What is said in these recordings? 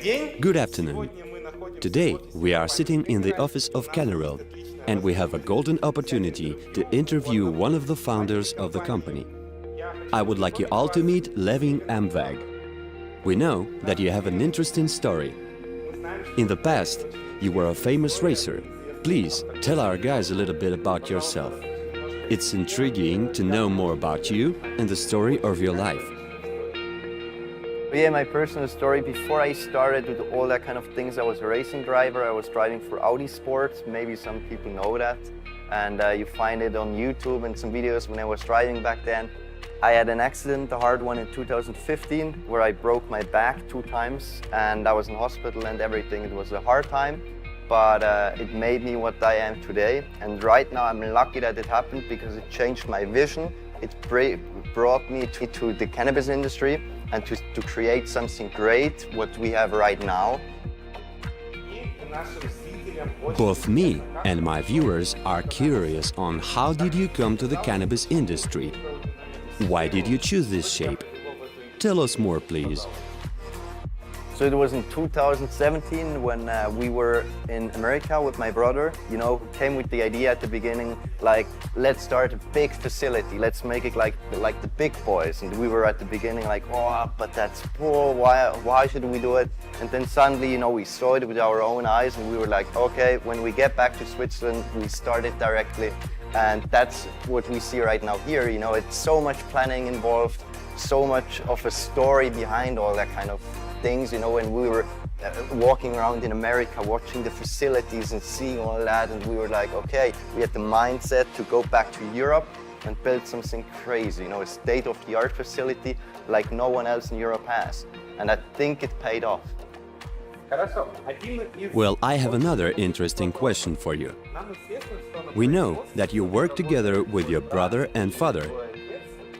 Good afternoon. Today we are sitting in the office of Cannagrow and we have a golden opportunity to interview one of the founders of the company. I would like you all to meet Levin Amvag. We know that you have an interesting story. In the past, you were a famous racer. Please tell our guys a little bit about yourself. It's intriguing to know more about you and the story of your life. Yeah, my personal story, before I started with all that kind of things, I was a racing driver. I was driving for Audi Sports. Maybe some people know that. And you find it on YouTube and some videos when I was driving back then. I had an accident, a hard one in 2015, where I broke my back 2 times and I was in hospital and everything. It was a hard time, but it made me what I am today. And right now I'm lucky that it happened because it changed my vision. It brought me to the cannabis industry and to create something great, what we have right now. Both me and my viewers are curious on how did you come to the cannabis industry? Why did you choose this shape? Tell us more, please. So it was in 2017 when we were in America with my brother, you know, who came with the idea at the beginning, like, let's start a big facility, let's make it like the big boys. And we were at the beginning like, oh, but that's poor, why should we do it? And then suddenly, you know, we saw it with our own eyes and we were like, okay, when we get back to Switzerland, we started directly. And that's what we see right now here, you know, it's so much planning involved, so much of a story behind all that kind of things, you know, when we were walking around in America, watching the facilities and seeing all that, and we were like, okay, we had the mindset to go back to Europe and build something crazy, you know, a state-of-the-art facility like no one else in Europe has. And I think it paid off. Well, I have another interesting question for you. We know that you work together with your brother and father.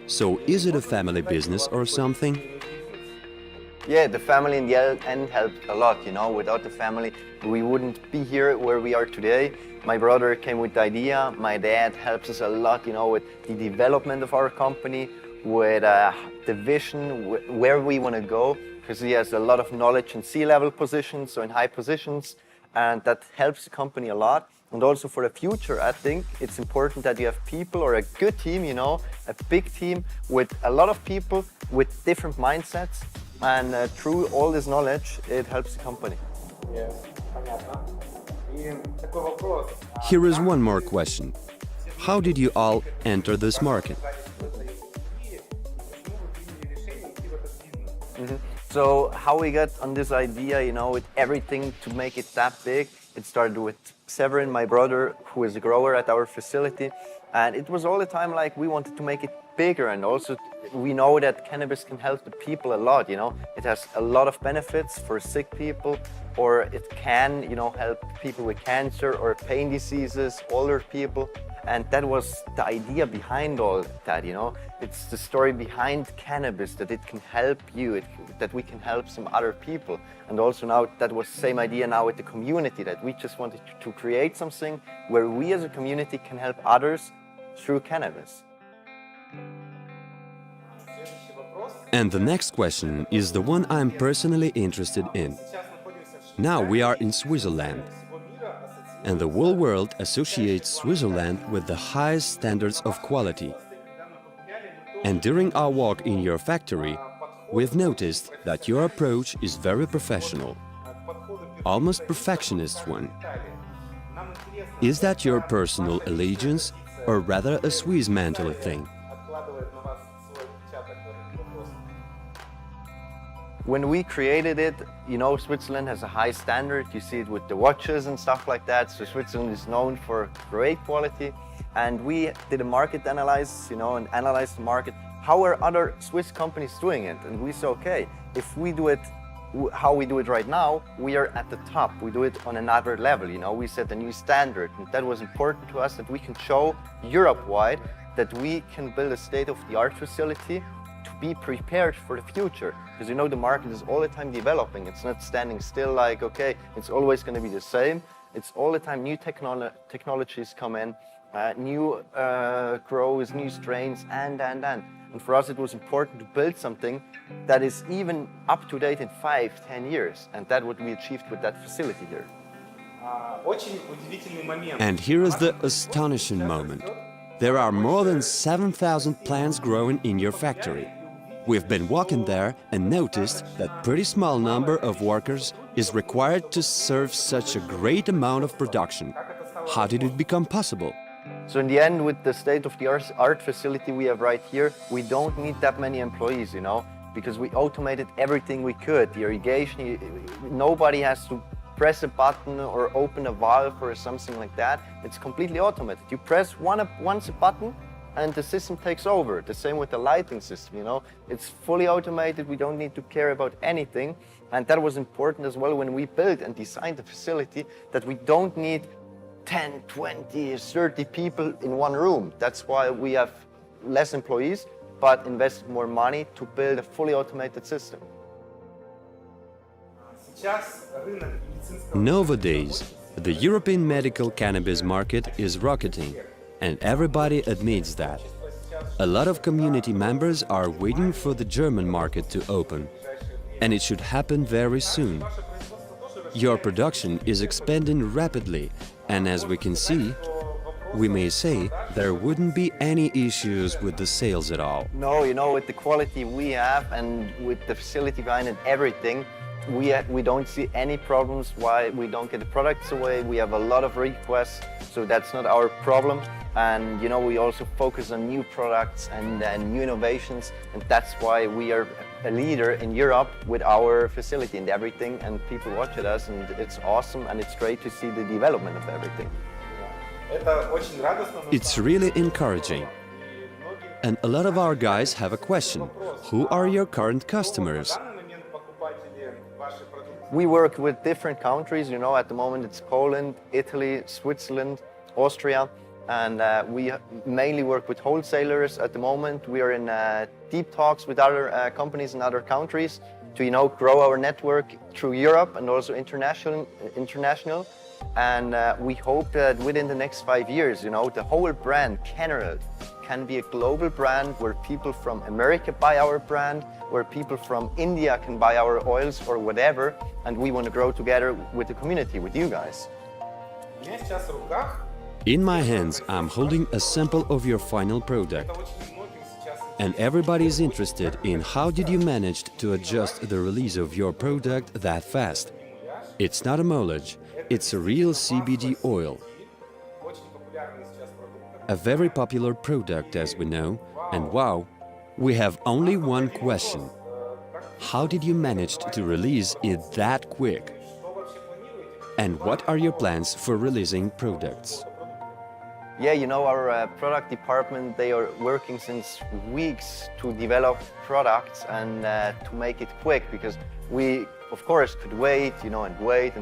So is it a family business or something? Yeah, the family in the end helped a lot, you know. Without the family, we wouldn't be here where we are today. My brother came with the idea. My dad helps us a lot, you know, with the development of our company, with the vision, where we want to go, because he has a lot of knowledge in C-level positions, so in high positions, and that helps the company a lot. And also for the future, I think it's important that you have people or a good team, you know, a big team with a lot of people with different mindsets. And through all this knowledge, it helps the company. Here is one more question. How did you all enter this market? So how we got on this idea, you know, with everything to make it that big, it started with Severin, my brother, who is a grower at our facility. And it was all the time like we wanted to make it bigger, and also we know that cannabis can help the people a lot, you know. It has a lot of benefits for sick people, or it can, you know, help people with cancer or pain diseases, older people. And that was the idea behind all that, you know. It's the story behind cannabis, that it can help you, that we can help some other people. And also now that was the same idea now with the community, that we just wanted to create something where we as a community can help others through cannabis. And the next question is the one I'm personally interested in. Now we are in Switzerland, and the whole world associates Switzerland with the highest standards of quality. And during our walk in your factory, we've noticed that your approach is very professional, almost perfectionist one. Is that your personal allegiance, or rather a Swiss mental thing? When we created it, you know, Switzerland has a high standard. You see it with the watches and stuff like that. So Switzerland is known for great quality. And we did a market analysis, you know, and analyzed the market. How are other Swiss companies doing it? And we said, okay, if we do it how we do it right now, we are at the top. We do it on another level, you know. We set a new standard. And that was important to us, that we can show Europe-wide that we can build a state-of-the-art facility to be prepared for the future. Because you know the market is all the time developing. It's not standing still like, okay, it's always going to be the same. It's all the time new technologies come in, new grows, new strains, and. And for us, it was important to build something that is even up to date in 5-10 years. And that's what we achieved with that facility here. And here is the astonishing moment. There are more than 7,000 plants growing in your factory. We've been walking there and noticed that pretty small number of workers is required to serve such a great amount of production. How did it become possible? So in the end, with the state-of-the-art facility we have right here, we don't need that many employees, you know, because we automated everything we could. The irrigation, nobody has to press a button or open a valve or something like that. It's completely automated. You press once a button and the system takes over. The same with the lighting system, you know. It's fully automated. We don't need to care about anything. And that was important as well when we built and designed the facility, that we don't need 10, 20, 30 people in one room. That's why we have less employees, but invested more money to build a fully automated system. Nowadays, the European medical cannabis market is rocketing, and everybody admits that. A lot of community members are waiting for the German market to open, and it should happen very soon. Your production is expanding rapidly, and as we can see, we may say there wouldn't be any issues with the sales at all. No, you know, with the quality we have and with the facility behind it, everything, we don't see any problems why we don't get the products away. We have a lot of requests, so that's not our problem. And you know, we also focus on new products and new innovations, and that's why we are a leader in Europe with our facility and everything, and people watch at us, and it's awesome, and it's great to see the development of everything. It's really encouraging. And a lot of our guys have a question. Who are your current customers? We work with different countries, you know, at the moment it's Poland, Italy, Switzerland, Austria, and we mainly work with wholesalers at the moment. We are in deep talks with other companies in other countries to, you know, grow our network through Europe and also international. And we hope that within the next 5 years, you know, the whole brand, Cannagrow, can be a global brand where people from America buy our brand, where people from India can buy our oils or whatever, and we want to grow together with the community, with you guys. In my hands, I'm holding a sample of your final product. And everybody is interested in how did you manage to adjust the release of your product that fast. It's not a mullage, it's a real CBD oil. A very popular product, as we know, and wow, we have only one question. How did you manage to release it that quick? And what are your plans for releasing products? Yeah, you know, our product department, they are working since weeks to develop products and to make it quick, because we, of course, could wait, you know, and wait,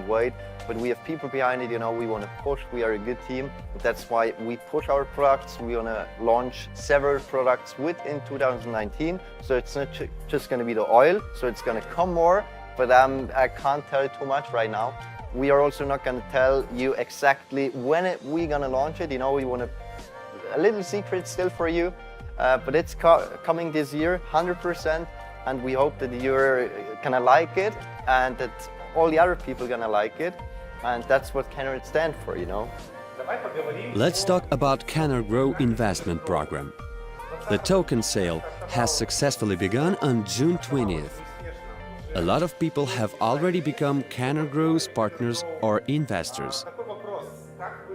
but we have people behind it, you know, we want to push, we are a good team. That's why we push our products. We want to launch several products within 2019. So it's not just going to be the oil, so it's going to come more, but I can't tell too much right now. We are also not going to tell you exactly when we're going to launch it. You know, we want a little secret still for you, but it's coming this year, 100%, and we hope that you're going to like it and that all the other people are going to like it, and that's what Cannagrow stands for, you know. Let's talk about Cannagrow investment program. The token sale has successfully begun on June 20th. A lot of people have already become Cannagrow's partners or investors.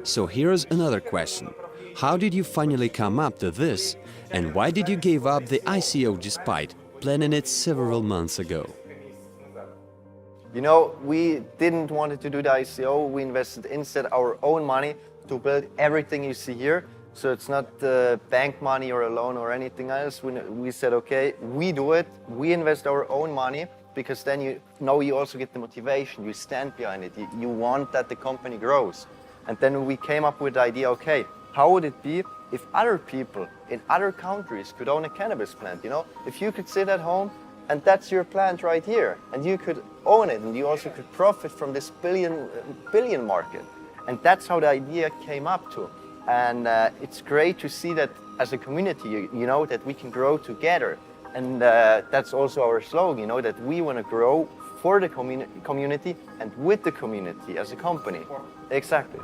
So here's another question. How did you finally come up to this, and why did you give up the ICO despite planning it several months ago? You know, we didn't want to do the ICO. We invested instead our own money to build everything you see here. So it's not bank money or a loan or anything else. We said, okay, we do it. We invest our own money, because then you know you also get the motivation. You stand behind it. You want that the company grows. And then we came up with the idea, okay, how would it be if other people in other countries could own a cannabis plant, you know? If you could sit at home and that's your plant right here, and you could own it, and you also could profit from this billion market. And that's how the idea came up to. And it's great to see that as a community, you know, that we can grow together. And that's also our slogan, you know, that we want to grow for the community and with the community as a company. Exactly.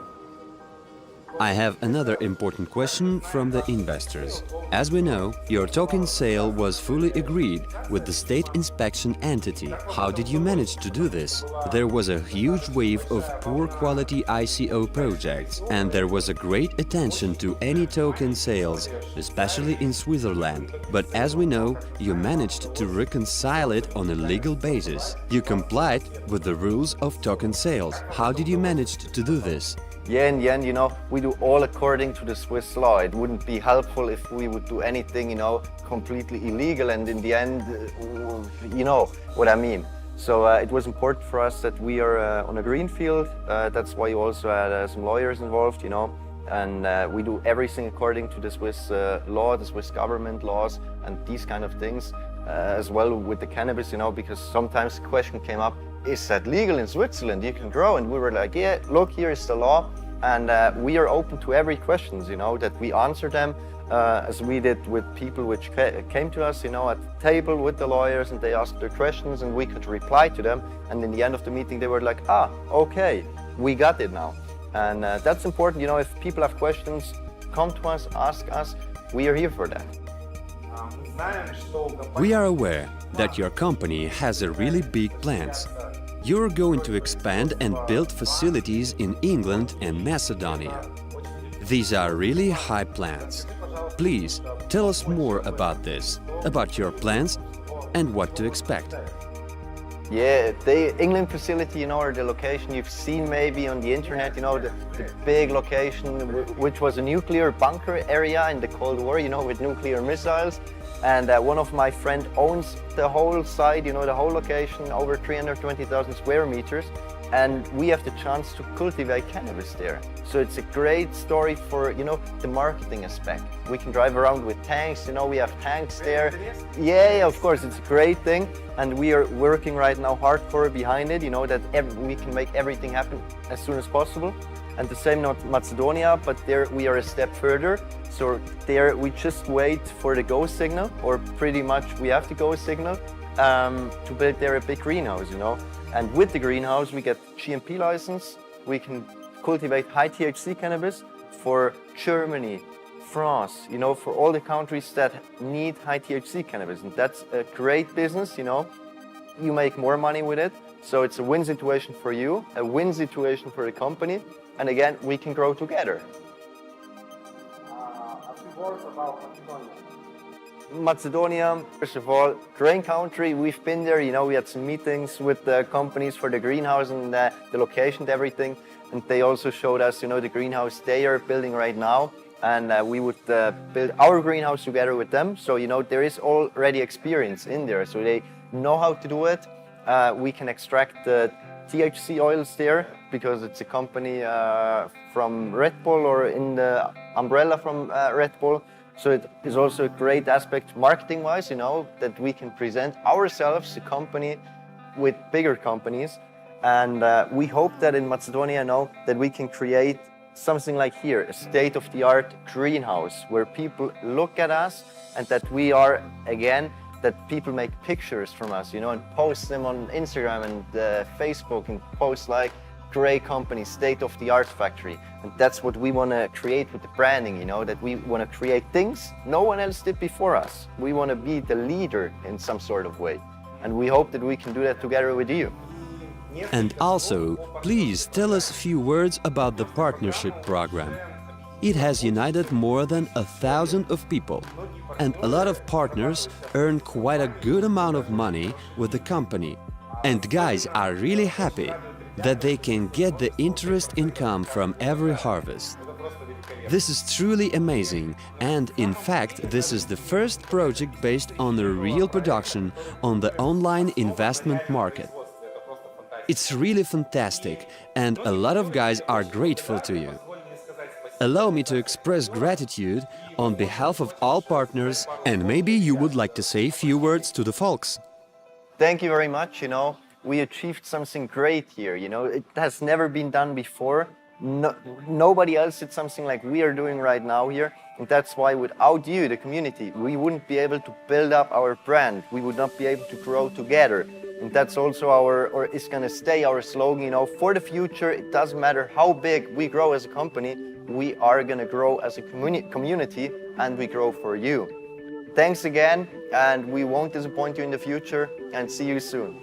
I have another important question from the investors. As we know, your token sale was fully agreed with the state inspection entity. How did you manage to do this? There was a huge wave of poor quality ICO projects, and there was a great attention to any token sales, especially in Switzerland. But as we know, you managed to reconcile it on a legal basis. You complied with the rules of token sales. How did you manage to do this? Yeah, in the end, you know, we do all according to the Swiss law. It wouldn't be helpful if we would do anything, you know, completely illegal, and in the end, you know what I mean. So it was important for us that we are on a green field. That's why you also had some lawyers involved, you know, and we do everything according to the Swiss law, the Swiss government laws, and these kind of things, as well with the cannabis, you know, because sometimes the question came up, is that legal in Switzerland? You can grow, and we were like, yeah, look, here is the law, and we are open to every questions, you know, that we answer them, as we did with people which came to us, you know, at the table with the lawyers, and they asked their questions, and we could reply to them, and in the end of the meeting, they were like, ah, okay, we got it now, and that's important, you know, if people have questions, come to us, ask us, we are here for that. We are aware that your company has a really big plans. You're going to expand and build facilities in England and Macedonia. These are really high plans. Please tell us more about this, about your plans and what to expect. Yeah, the England facility, you know, or the location you've seen maybe on the internet, you know, the big location, which was a nuclear bunker area in the Cold War, you know, with nuclear missiles. And one of my friends owns the whole site, you know, the whole location, over 320,000 square meters. And we have the chance to cultivate cannabis there. So it's a great story for, you know, the marketing aspect. We can drive around with tanks, you know, we have tanks there. Yeah, of course, it's a great thing. And we are working right now hardcore behind it, you know, that we can make everything happen as soon as possible. And the same not Macedonia, but there we are a step further. So there we just wait for the go signal, or pretty much we have the go signal to build there a big greenhouse, you know. And with the greenhouse, we get GMP license. We can cultivate high THC cannabis for Germany, France, you know, for all the countries that need high THC cannabis. And that's a great business, you know. You make more money with it. So it's a win situation for you, a win situation for the company. And again, we can grow together. A few words about Macedonia. Macedonia, first of all, great country. We've been there, you know, we had some meetings with the companies for the greenhouse and the location and everything. And they also showed us, you know, the greenhouse they are building right now. And we would build our greenhouse together with them. So, you know, there is already experience in there. So they know how to do it. We can extract the THC oils there because it's a company from Red Bull or in the umbrella from Red Bull. So it is also a great aspect marketing-wise, you know, that we can present ourselves, a company with bigger companies. And we hope that in Macedonia, you know, that we can create something like here, a state-of-the-art greenhouse where people look at us and that we are, again, that people make pictures from us, you know, and post them on Instagram and Facebook and post like, great company, state-of-the-art factory. And that's what we want to create with the branding, you know, that we want to create things no one else did before us. We want to be the leader in some sort of way. And we hope that we can do that together with you. And also, please tell us a few words about the partnership program. It has united more than 1,000 of people, and a lot of partners earn quite a good amount of money with the company. And guys are really happy that they can get the interest income from every harvest. This is truly amazing, and in fact, this is the first project based on the real production on the online investment market. It's really fantastic, and a lot of guys are grateful to you. Allow me to express gratitude on behalf of all partners, and maybe you would like to say a few words to the folks. Thank you very much, you know. We achieved something great here, you know. It has never been done before, Nobody else did something like we are doing right now here. And that's why without you, the community, we wouldn't be able to build up our brand. We would not be able to grow together. And that's also or is gonna stay our slogan, you know, for the future. It doesn't matter how big we grow as a company, we are gonna grow as a community, and we grow for you. Thanks again, and we won't disappoint you in the future, and see you soon.